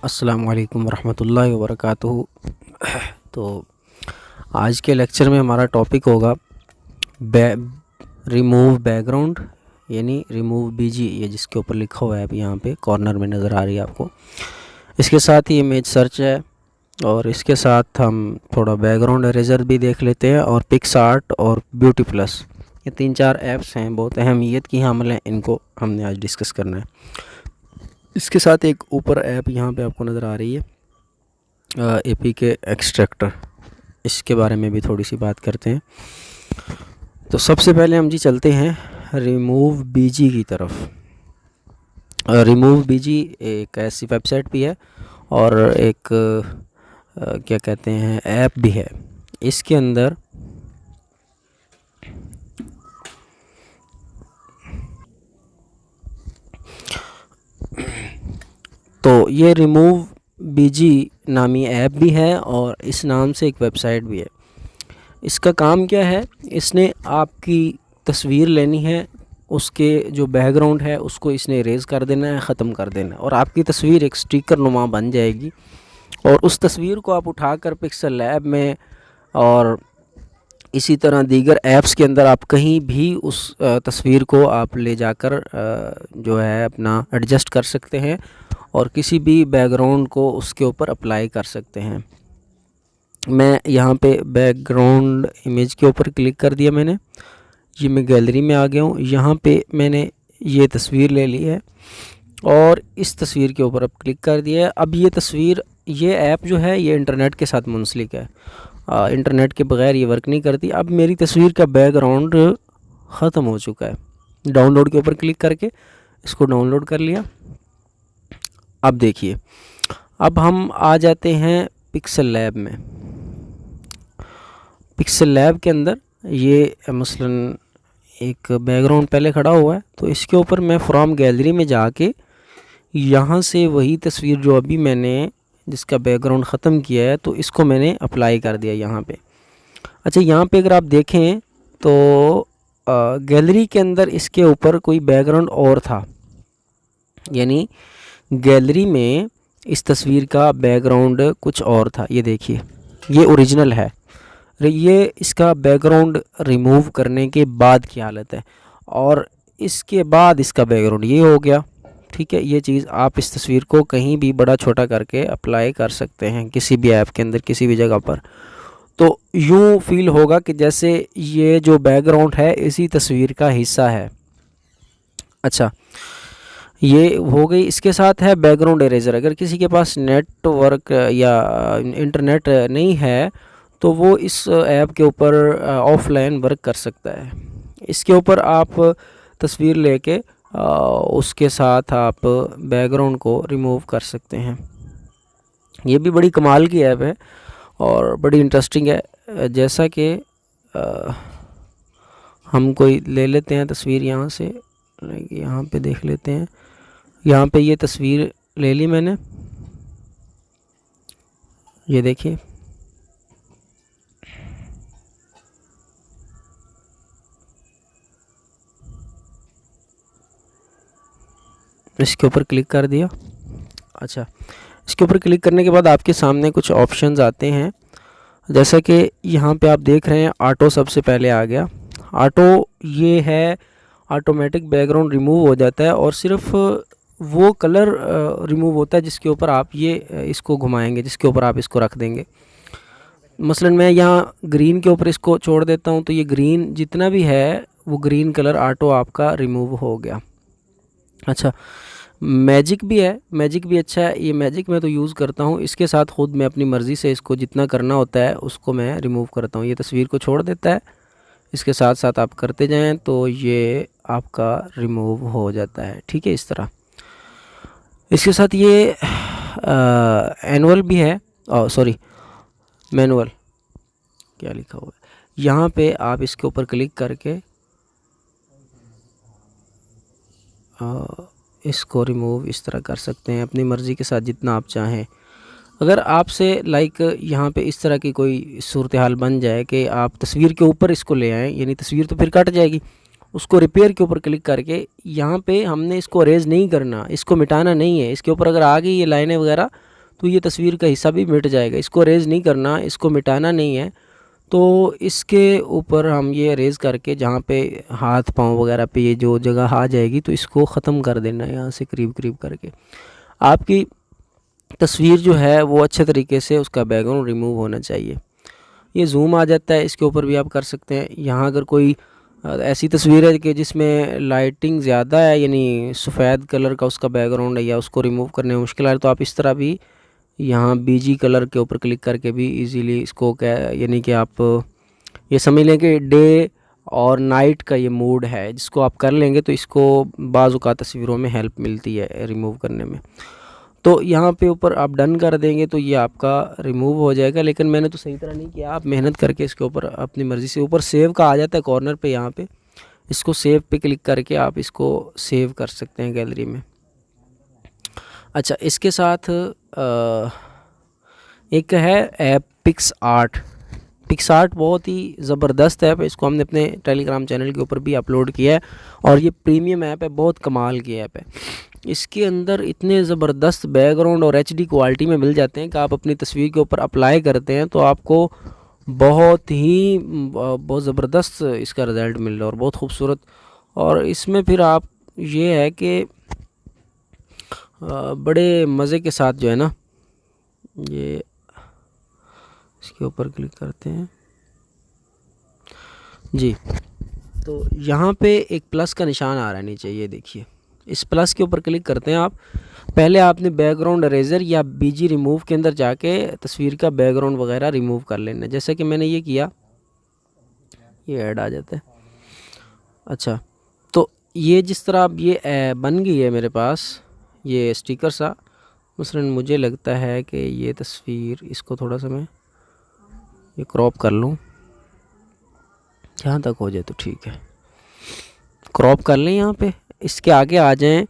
अस्सलामु अलैकुम वरहमतुल्लाहि वबरकातुहू। तो आज के लेक्चर में हमारा टॉपिक होगा रिमूव बैकग्राउंड यानी रिमूव बीजी, ये जिसके ऊपर लिखा हुआ है अभी यहाँ पे कॉर्नर में नज़र आ रही है आपको। इसके साथ ही इमेज सर्च है और इसके साथ हम थोड़ा बैकग्राउंड इरेजर भी देख लेते हैं और पिक्सआर्ट और ब्यूटी प्लस, ये 3-4 ऐप्स हैं बहुत अहमियत की हामिल हैं, इनको हमने आज डिस्कस करना है। इसके साथ एक ऊपर ऐप यहाँ पे आपको नज़र आ रही है APK एक्सट्रैक्टर, इसके बारे में भी थोड़ी सी बात करते हैं। तो सबसे पहले हम जी चलते हैं रिमूव बीजी की तरफ। रिमूव बीजी एक ऐसी वेबसाइट भी है और एक क्या कहते हैं ऐप भी है। इसके अंदर तो ये रिमूव बीजी नामी ऐप भी है और इस नाम से एक वेबसाइट भी है। इसका काम क्या है, इसने आपकी तस्वीर लेनी है, उसके जो बैकग्राउंड है उसको इसने इरेज़ कर देना है, ख़त्म कर देना है और आपकी तस्वीर एक स्टिकर नुमा बन जाएगी। और उस तस्वीर को आप उठाकर पिक्सल लैब में और इसी तरह दीगर ऐप्स के अंदर आप कहीं भी उस तस्वीर को आप ले जाकर जो है अपना एडजस्ट कर सकते हैं और किसी भी बैकग्राउंड को उसके ऊपर अप्लाई कर सकते हैं। मैं यहाँ पे बैकग्राउंड इमेज के ऊपर क्लिक कर दिया मैंने, ये मैं गैलरी में आ गया हूँ। यहाँ पे मैंने ये तस्वीर ले ली है और इस तस्वीर के ऊपर अब क्लिक कर दिया है। अब ये तस्वीर, ये ऐप जो है ये इंटरनेट के साथ मुंसलिक है, इंटरनेट के बग़ैर ये वर्क नहीं करती। अब मेरी तस्वीर का बैकग्राउंड ख़त्म हो चुका है। डाउनलोड के ऊपर क्लिक करके इसको डाउनलोड कर लिया। अब देखिए, अब हम आ जाते हैं पिक्सल लैब में। पिक्सल लैब के अंदर ये मसलन एक बैकग्राउंड पहले खड़ा हुआ है, तो इसके ऊपर मैं फ्रॉम गैलरी में जाके यहाँ से वही तस्वीर जो अभी मैंने जिसका बैकग्राउंड ख़त्म किया है, तो इसको मैंने अप्लाई कर दिया यहाँ पे। अच्छा, यहाँ पे अगर आप देखें तो गैलरी के अंदर इसके ऊपर कोई बैकग्राउंड और था, यानी गैलरी में इस तस्वीर का बैकग्राउंड कुछ और था। ये देखिए, ये ओरिजिनल है, ये इसका बैकग्राउंड रिमूव करने के बाद की हालत है और इसके बाद इसका बैकग्राउंड ये हो गया। ठीक है, ये चीज़ आप इस तस्वीर को कहीं भी बड़ा छोटा करके अप्लाई कर सकते हैं किसी भी ऐप के अंदर, किसी भी जगह पर। तो यूँ फील होगा कि जैसे ये जो बैकग्राउंड है इसी तस्वीर का हिस्सा है। अच्छा, ये हो गई। इसके साथ है बैकग्राउंड इरेजर। अगर किसी के पास नेटवर्क या इंटरनेट नहीं है तो वो इस ऐप के ऊपर ऑफलाइन वर्क कर सकता है। इसके ऊपर आप तस्वीर लेके उसके साथ आप बैकग्राउंड को रिमूव कर सकते हैं। ये भी बड़ी कमाल की ऐप है और बड़ी इंटरेस्टिंग है। जैसा कि हम कोई ले लेते हैं तस्वीर, यहाँ से यहाँ पे देख लेते हैं। यहाँ पे ये तस्वीर ले ली मैंने, ये देखिए। इसके ऊपर क्लिक कर दिया। अच्छा, इसके ऊपर क्लिक करने के बाद आपके सामने कुछ ऑप्शंस आते हैं, जैसा कि यहाँ पे आप देख रहे हैं ऑटो सबसे पहले आ गया। ऑटो ये है, ऑटोमेटिक बैकग्राउंड रिमूव हो जाता है और सिर्फ वो कलर रिमूव होता है जिसके ऊपर आप ये इसको घुमाएंगे, जिसके ऊपर आप इसको रख देंगे। मसलन मैं यहाँ ग्रीन के ऊपर इसको छोड़ देता हूँ तो ये ग्रीन जितना भी है वो ग्रीन कलर ऑटो आपका रिमूव हो गया। अच्छा, मैजिक भी है, मैजिक भी अच्छा है। ये मैजिक मैं तो यूज़ करता हूँ। इसके साथ ख़ुद मैं अपनी मर्ज़ी से इसको जितना करना होता है उसको मैं रिमूव करता हूँ। ये तस्वीर को छोड़ देता है, इसके साथ साथ आप करते जाएं तो ये आपका रिमूव हो जाता है। ठीक है, इस तरह। इसके साथ ये एनुअल भी है, सॉरी मैनुअल, क्या लिखा हुआ है यहाँ पे। आप इसके ऊपर क्लिक करके इसको रिमूव इस तरह कर सकते हैं अपनी मर्ज़ी के साथ जितना आप चाहें। अगर आपसे यहाँ पे इस तरह की कोई सूरत हाल बन जाए कि आप तस्वीर के ऊपर इसको ले आएँ, यानी तस्वीर तो फिर कट जाएगी, उसको रिपेयर के ऊपर क्लिक करके यहाँ पे हमने इसको अरेज नहीं करना, इसको मिटाना नहीं है। इसके ऊपर अगर आ गई ये लाइनें वगैरह तो ये तस्वीर का हिस्सा भी मिट जाएगा। इसको अरेज नहीं करना, इसको मिटाना नहीं है। तो इसके ऊपर हम ये अरेज करके जहाँ पे हाथ पाँव वगैरह पे ये जो जगह आ जाएगी तो इसको ख़त्म कर देना है यहाँ से करीब करीब करके। आपकी तस्वीर जो है वो अच्छे तरीके से उसका बैकग्राउंड रिमूव होना चाहिए। ये जूम आ जाता है, इसके ऊपर भी आप कर सकते हैं। यहाँ अगर कोई ऐसी तस्वीर है कि जिसमें लाइटिंग ज़्यादा है, यानी सफ़ेद कलर का उसका बैकग्राउंड है, या उसको रिमूव करने में मुश्किल आ रही है, तो आप इस तरह भी यहाँ बीजी कलर के ऊपर क्लिक करके भी इजीली इसको यानी कि आप ये समझ लें कि डे और नाइट का ये मूड है, जिसको आप कर लेंगे तो इसको बाज़ औक़ात तस्वीरों में हेल्प मिलती है रिमूव करने में। तो यहाँ पे ऊपर आप डन कर देंगे तो ये आपका रिमूव हो जाएगा। लेकिन मैंने तो सही तरह नहीं किया, आप मेहनत करके इसके ऊपर अपनी मर्ज़ी से, ऊपर सेव का आ जाता है कॉर्नर पे, यहाँ पे इसको सेव पे क्लिक करके आप इसको सेव कर सकते हैं गैलरी में। अच्छा, इसके साथ एक है ऐप पिक्सआर्ट। पिक्सआर्ट बहुत ही ज़बरदस्त ऐप है, इसको हमने अपने टेलीग्राम चैनल के ऊपर भी अपलोड किया है और ये प्रीमियम ऐप है, बहुत कमाल की ऐप है। इसके अंदर इतने ज़बरदस्त बैकग्राउंड और एचडी क्वालिटी में मिल जाते हैं कि आप अपनी तस्वीर के ऊपर अप्लाई करते हैं तो आपको बहुत ज़बरदस्त इसका रिज़ल्ट मिल रहा है और बहुत खूबसूरत। और इसमें फिर आप ये है कि बड़े मज़े के साथ जो है ना, ये इसके ऊपर क्लिक करते हैं जी, तो यहाँ पे एक प्लस का निशान आ रहा है नीचे, ये देखिए, इस प्लस के ऊपर क्लिक करते हैं आप। पहले आपने बैकग्राउंड इरेज़र या बीजी रिमूव के अंदर जाके तस्वीर का बैकग्राउंड वगैरह रिमूव कर लेना, जैसे कि मैंने ये किया, ये ऐड आ जाता है। अच्छा, तो ये जिस तरह अब ये बन गई है मेरे पास ये स्टिकर सा, मसलन मुझे लगता है कि ये तस्वीर, इसको थोड़ा सा मैं ये क्रॉप कर लूँ, जहाँ तक हो जाए तो ठीक है, क्रॉप कर लें यहाँ पे। इसके आगे आ जाएं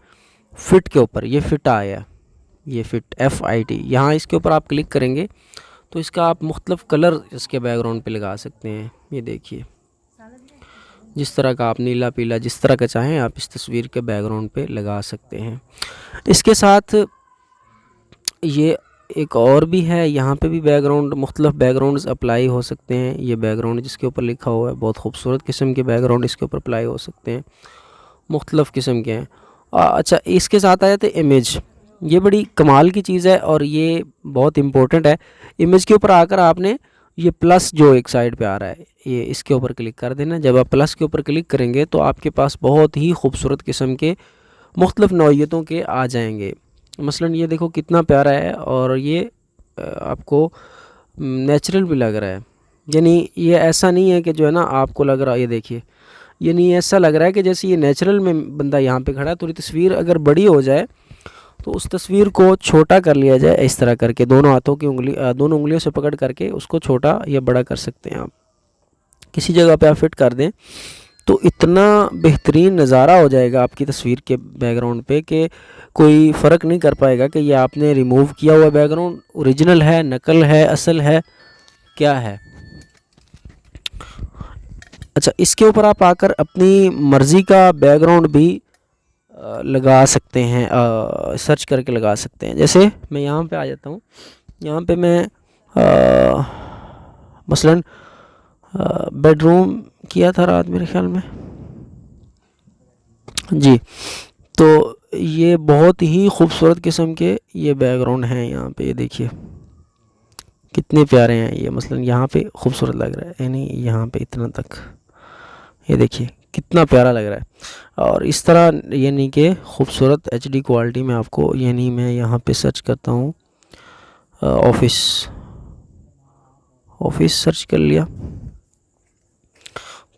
फिट के ऊपर, ये फिट आया, ये फिट FIT, यहाँ इसके ऊपर आप क्लिक करेंगे तो इसका आप मुख्तलिफ कलर इसके बैकग्राउंड पे लगा सकते हैं। ये देखिए, जिस तरह का आप नीला पीला जिस तरह का चाहें आप इस तस्वीर के बैकग्राउंड पे लगा सकते हैं। इसके साथ ये एक और भी है, यहाँ पे भी बैकग्राउंड, मुख्तलिफ बैकग्राउंड्स अप्लाई हो सकते हैं। ये बैकग्राउंड जिसके ऊपर लिखा हुआ है, बहुत खूबसूरत किस्म के बैकग्राउंड इसके ऊपर अप्लाई हो सकते हैं, मुख्तलिफ किस्म के हैं। अच्छा, इसके साथ आ जाते इमेज, ये बड़ी कमाल की चीज़ है और ये बहुत इम्पोर्टेंट है। इमेज के ऊपर आकर आपने ये प्लस जो एक साइड पे आ रहा है, ये इसके ऊपर क्लिक कर देना। जब आप प्लस के ऊपर क्लिक करेंगे तो आपके पास बहुत ही खूबसूरत किस्म के मुख्तलिफ नौइयतों के आ जाएंगे। मसलन ये देखो कितना प्यारा है और ये आपको नेचुरल भी लग रहा है, यानी ये ऐसा नहीं है कि जो है ना आपको लग रहा है, ये देखिए, यानी ऐसा लग रहा है कि जैसे ये नेचुरल में बंदा यहाँ पे खड़ा है। थोड़ी तस्वीर अगर बड़ी हो जाए तो उस तस्वीर को छोटा कर लिया जाए, इस तरह करके दोनों हाथों की दोनों उंगलियों से पकड़ करके उसको छोटा या बड़ा कर सकते हैं। आप किसी जगह पे आप फिट कर दें तो इतना बेहतरीन नज़ारा हो जाएगा आपकी तस्वीर के बैकग्राउंड पे कि कोई फ़र्क नहीं कर पाएगा कि ये आपने रिमूव किया हुआ बैकग्राउंड ओरिजिनल है, नकल है, असल है, क्या है। अच्छा, इसके ऊपर आप आकर अपनी मर्ज़ी का बैकग्राउंड भी लगा सकते हैं, सर्च करके लगा सकते हैं। जैसे मैं यहाँ पे आ जाता हूँ, यहाँ पे मैं मसलन बेडरूम किया था रात मेरे ख्याल में जी, तो ये बहुत ही खूबसूरत किस्म के ये बैकग्राउंड हैं। यहाँ पे ये देखिए कितने प्यारे हैं ये, मसलन यहाँ पे खूबसूरत लग रहा है, यानी यहाँ पे इतना तक, ये देखिए कितना प्यारा लग रहा है। और इस तरह यानी कि खूबसूरत HD क्वालिटी में आपको, यानी मैं यहाँ पे सर्च करता हूँ ऑफिस सर्च कर लिया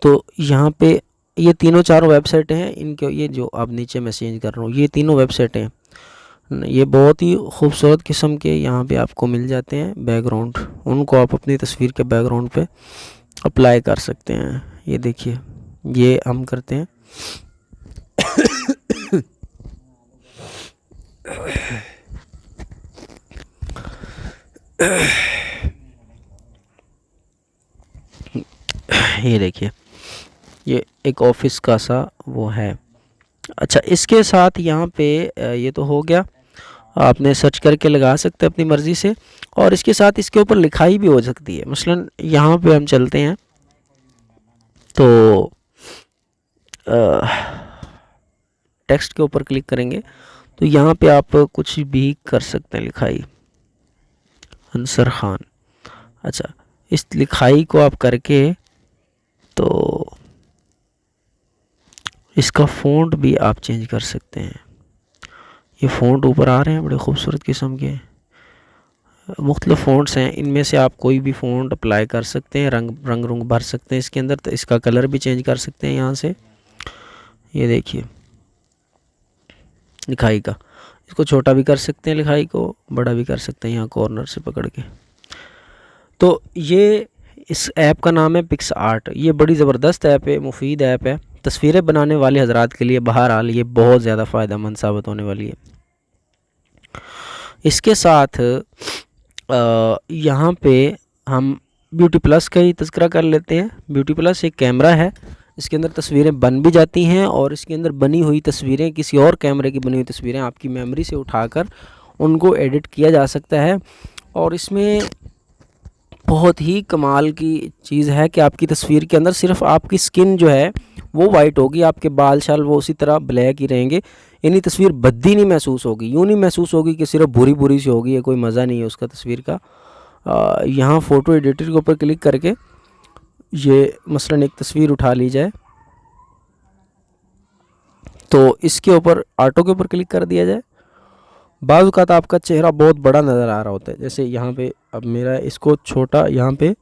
तो यहाँ पे ये तीनों चारों वेबसाइटें हैं, इनके ये जो आप नीचे मैसेज कर रहा हूँ ये तीनों वेबसाइटें हैं, ये बहुत ही खूबसूरत किस्म के यहाँ पे आपको मिल जाते हैं बैकग्राउंड, उनको आप अपनी तस्वीर के बैकग्राउंड पे अप्लाई कर सकते हैं। ये देखिए, ये हम करते हैं ये देखिए, ये एक ऑफिस का सा वो है। अच्छा, इसके साथ यहाँ पे ये तो हो गया। आपने सर्च करके लगा सकते हैं अपनी मर्ज़ी से। और इसके साथ इसके ऊपर लिखाई भी हो सकती है। मसलन यहाँ पे हम चलते हैं तो टेक्स्ट के ऊपर क्लिक करेंगे तो यहाँ पे आप कुछ भी कर सकते हैं। लिखाई अंसर खान, अच्छा इस लिखाई को आप करके तो इसका फ़ॉन्ट भी आप चेंज कर सकते हैं। ये फ़ॉन्ट ऊपर आ रहे हैं, बड़े खूबसूरत किस्म के मुख्तलिफ फ़ॉन्ट्स हैं। इनमें से आप कोई भी फ़ॉन्ट अप्लाई कर सकते हैं, रंग भर सकते हैं इसके अंदर। तो इसका कलर भी चेंज कर सकते हैं यहाँ से। ये देखिए लिखाई का, इसको छोटा भी कर सकते हैं, लिखाई को बड़ा भी कर सकते हैं यहाँ कॉर्नर से पकड़ के। तो ये इस ऐप का नाम है पिक्स आर्ट। ये बड़ी ज़बरदस्त ऐप है, मुफीद ऐप है। तस्वीरें बनाने वाले हजरात के लिए बहरहाल ये बहुत ज़्यादा फ़ायदेमंद साबित होने वाली है। इसके साथ यहाँ पे हम ब्यूटी प्लस का ही तज़किरा कर लेते हैं। ब्यूटी प्लस एक कैमरा है, इसके अंदर तस्वीरें बन भी जाती हैं और इसके अंदर बनी हुई तस्वीरें, किसी और कैमरे की बनी हुई तस्वीरें आपकी मेमोरी से उठाकर उनको एडिट किया जा सकता है। और इसमें बहुत ही कमाल की चीज़ है कि आपकी तस्वीर के अंदर सिर्फ आपकी स्किन जो है वो वाइट होगी, आपके बाल शाल वो उसी तरह ब्लैक ही रहेंगे। यानी तस्वीर भद्दी नहीं महसूस होगी, यूँ नहीं महसूस होगी कि सिर्फ बुरी बुरी सी होगी, ये कोई मज़ा नहीं है उसका तस्वीर का। यहाँ फ़ोटो एडिटर के ऊपर क्लिक करके ये मसलन एक तस्वीर उठा ली जाए तो इसके ऊपर ऑटो के ऊपर क्लिक कर दिया जाए। बाज़ औक़ात आपका चेहरा बहुत बड़ा नज़र आ रहा होता है, जैसे यहाँ पे अब मेरा इसको छोटा, यहाँ पे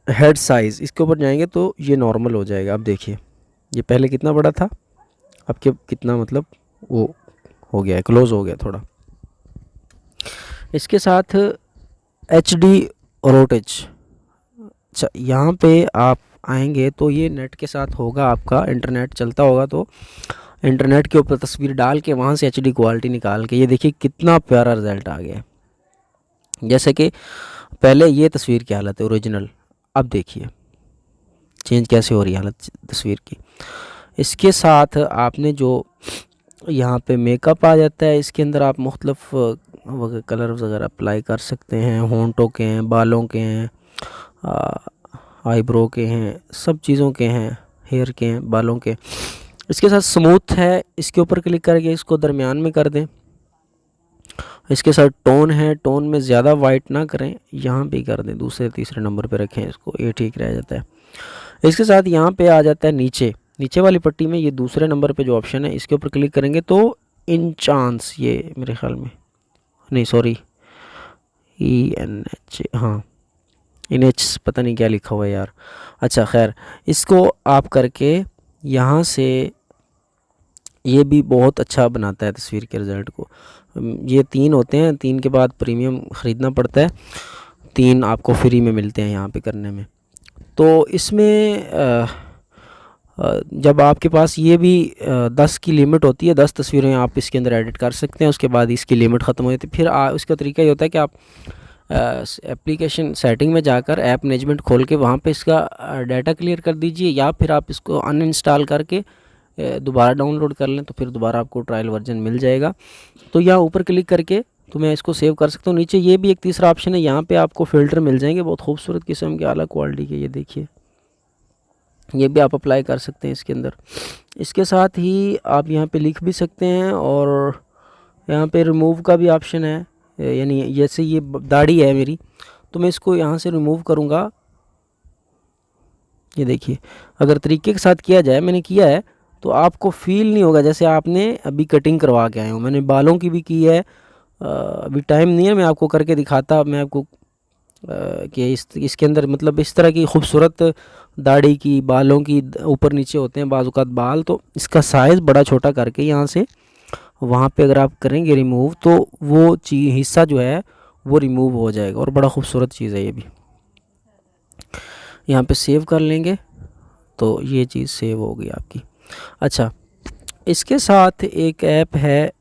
हेड साइज़ इसके ऊपर जाएंगे तो ये नॉर्मल हो जाएगा। अब देखिए ये पहले कितना बड़ा था, अब के कितना मतलब वो हो गया है, क्लोज़ हो गया थोड़ा। इसके साथ HD रोटेज, अच्छा यहाँ पे आप आएंगे तो ये नेट के साथ होगा, आपका इंटरनेट चलता होगा तो इंटरनेट के ऊपर तस्वीर डाल के वहाँ से HD क्वालिटी निकाल के, ये देखिए कितना प्यारा रिज़ल्ट आ गया है। जैसे कि पहले ये तस्वीर की हालत है ओरिजिनल, अब देखिए चेंज कैसे हो रही है हालत तस्वीर की। इसके साथ आपने जो यहाँ पे मेकअप आ जाता है, इसके अंदर आप मुख्तलिफ कलर वगैरह अप्लाई कर सकते हैं, होंठों के हैं, बालों के हैं, आईब्रो के हैं, सब चीज़ों के हैं, हेयर के हैं, बालों के। इसके साथ स्मूथ है, इसके ऊपर क्लिक करके इसको दरमियान में कर दें। इसके साथ टोन है, टोन में ज़्यादा वाइट ना करें, यहाँ पे कर दें, दूसरे तीसरे नंबर पे रखें इसको, ये ठीक रह जाता है। इसके साथ यहाँ पे आ जाता है नीचे वाली पट्टी में ये दूसरे नंबर पे जो ऑप्शन है इसके ऊपर क्लिक करेंगे तो इंचांस, ये मेरे ख्याल में नहीं सॉरी ENH, हाँ NH पता नहीं क्या लिखा हुआ है यार। अच्छा खैर, इसको आप करके यहाँ से ये भी बहुत अच्छा बनाता है तस्वीर के रिज़ल्ट को। ये 3 होते हैं, 3 के बाद प्रीमियम ख़रीदना पड़ता है, 3 आपको फ्री में मिलते हैं यहाँ पे करने में। तो इसमें जब आपके पास ये भी 10 की लिमिट होती है, 10 तस्वीरें आप इसके अंदर एडिट कर सकते हैं, उसके बाद इसकी लिमिट ख़त्म हो जाती है। फिर उसका तरीका ये होता है कि आप एप्लीकेशन सेटिंग में जाकर ऐप मैनेजमेंट खोल के वहाँ पे इसका डाटा क्लियर कर दीजिए, या फिर आप इसको अनइंस्टॉल करके दोबारा डाउनलोड कर लें तो फिर दोबारा आपको ट्रायल वर्जन मिल जाएगा। तो यहाँ ऊपर क्लिक करके तो मैं इसको सेव कर सकता हूँ। नीचे ये भी एक तीसरा ऑप्शन है, यहाँ पे आपको फ़िल्टर मिल जाएंगे बहुत खूबसूरत किस्म के, अलग क्वालिटी के, ये देखिए ये भी आप अप्लाई कर सकते हैं इसके अंदर। इसके साथ ही आप यहाँ पे लिख भी सकते हैं और यहाँ पे रिमूव का भी ऑप्शन है, यानी जैसे ये दाढ़ी है मेरी तो मैं इसको यहाँ से रिमूव करूँगा। ये देखिए अगर तरीके के साथ किया जाए, मैंने किया है तो आपको फ़ील नहीं होगा जैसे आपने अभी कटिंग करवा के आए हो। मैंने बालों की भी की है, अभी टाइम नहीं है, मैं आपको करके दिखाता, मैं आपको कि इसके अंदर मतलब इस तरह की खूबसूरत दाढ़ी की, बालों की ऊपर नीचे होते हैं बाज़ औक़ात बाल, तो इसका साइज़ बड़ा छोटा करके यहाँ से वहाँ पे अगर आप करेंगे रिमूव तो वो हिस्सा जो है वो रिमूव हो जाएगा और बड़ा खूबसूरत चीज़ है ये भी। यहाँ पे सेव कर लेंगे तो ये चीज़ सेव हो गई आपकी। अच्छा, इसके साथ एक ऐप है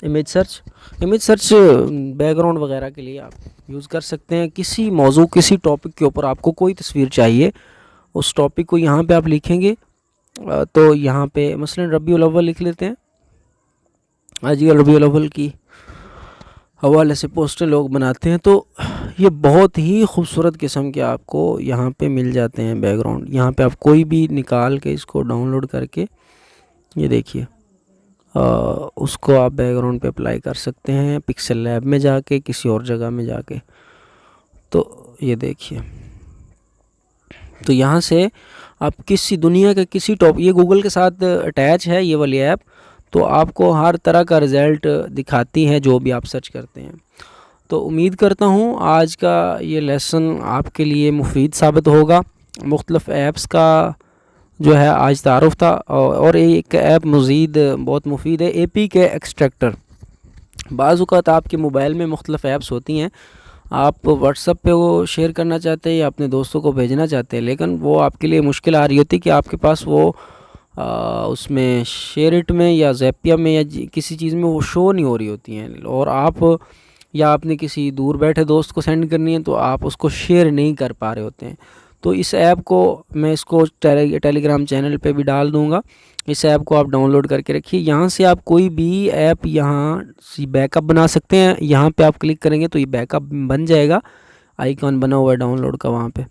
इमेज सर्च बैकग्राउंड वगैरह के लिए आप यूज़ कर सकते हैं। किसी मौजू, किसी टॉपिक के ऊपर आपको कोई तस्वीर चाहिए, उस टॉपिक को यहाँ पे आप लिखेंगे तो यहाँ पे मसलन रबीउल अव्वल लिख लेते हैं, आजकल रबीउल अव्वल की हवाले से पोस्टर लोग बनाते हैं, तो ये बहुत ही खूबसूरत किस्म के आपको यहाँ पे मिल जाते हैं बैकग्राउंड। यहाँ पे आप कोई भी निकाल के इसको डाउनलोड करके, ये देखिए, उसको आप बैकग्राउंड पे अप्लाई कर सकते हैं पिक्सल लैब में जाके, किसी और जगह में जाके। तो ये देखिए, तो यहाँ से आप किसी दुनिया के किसी टॉप, ये गूगल के साथ अटैच है ये वाली ऐप, तो आपको हर तरह का रिज़ल्ट दिखाती है जो भी आप सर्च करते हैं। तो उम्मीद करता हूँ आज का ये लेसन आपके लिए मुफीद साबित होगा। मुख्तलिफ़ ऐप्स का जो है आज तारुफ था, और एक ऐप मज़ीद बहुत मुफीद है, APK एक्सट्रैक्टर। बाज़ औक़ात आपके मोबाइल में मुख्तलिफ़ ऐप्स होती हैं, आप व्हाट्सएप पे वो शेयर करना चाहते हैं या अपने दोस्तों को भेजना चाहते हैं, लेकिन वो आपके लिए मुश्किल आ रही होती है कि आपके पास वो उसमें शेयर इट में या ज़ैपिया में या किसी चीज़ में वो शो नहीं हो रही होती हैं, और आप या आपने किसी दूर बैठे दोस्त को सेंड करनी है तो आप उसको शेयर नहीं कर पा रहे होते हैं। तो इस ऐप को मैं इसको टेलीग्राम चैनल पे भी डाल दूँगा। इस ऐप को आप डाउनलोड करके रखिए। यहाँ से आप कोई भी ऐप यहाँ से बैकअप बना सकते हैं। यहाँ पे आप क्लिक करेंगे तो ये बैकअप बन जाएगा, आइकॉन बना हुआ है डाउनलोड का वहाँ पे,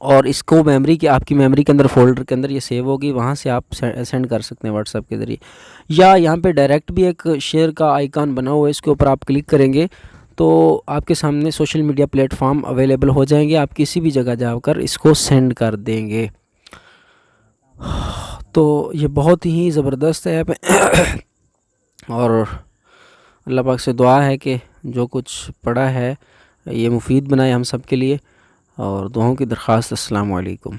और इसको मेमोरी के, आपकी मेमोरी के अंदर फोल्डर के अंदर ये सेव होगी, वहाँ से आप सेंड कर सकते हैं व्हाट्सएप के ज़रिए। या यहाँ पे डायरेक्ट भी एक शेयर का आइकॉन बना हुआ है, इसके ऊपर आप क्लिक करेंगे तो आपके सामने सोशल मीडिया प्लेटफॉर्म अवेलेबल हो जाएंगे, आप किसी भी जगह जाकर इसको सेंड कर देंगे। तो ये बहुत ही ज़बरदस्त ऐप है और अल्लाह पाक से दुआ है कि जो कुछ पढ़ा है ये मुफीद बनाए हम सब के लिए, और दुआओं की दरख्वास्त। अस्सलाम वालेकुम।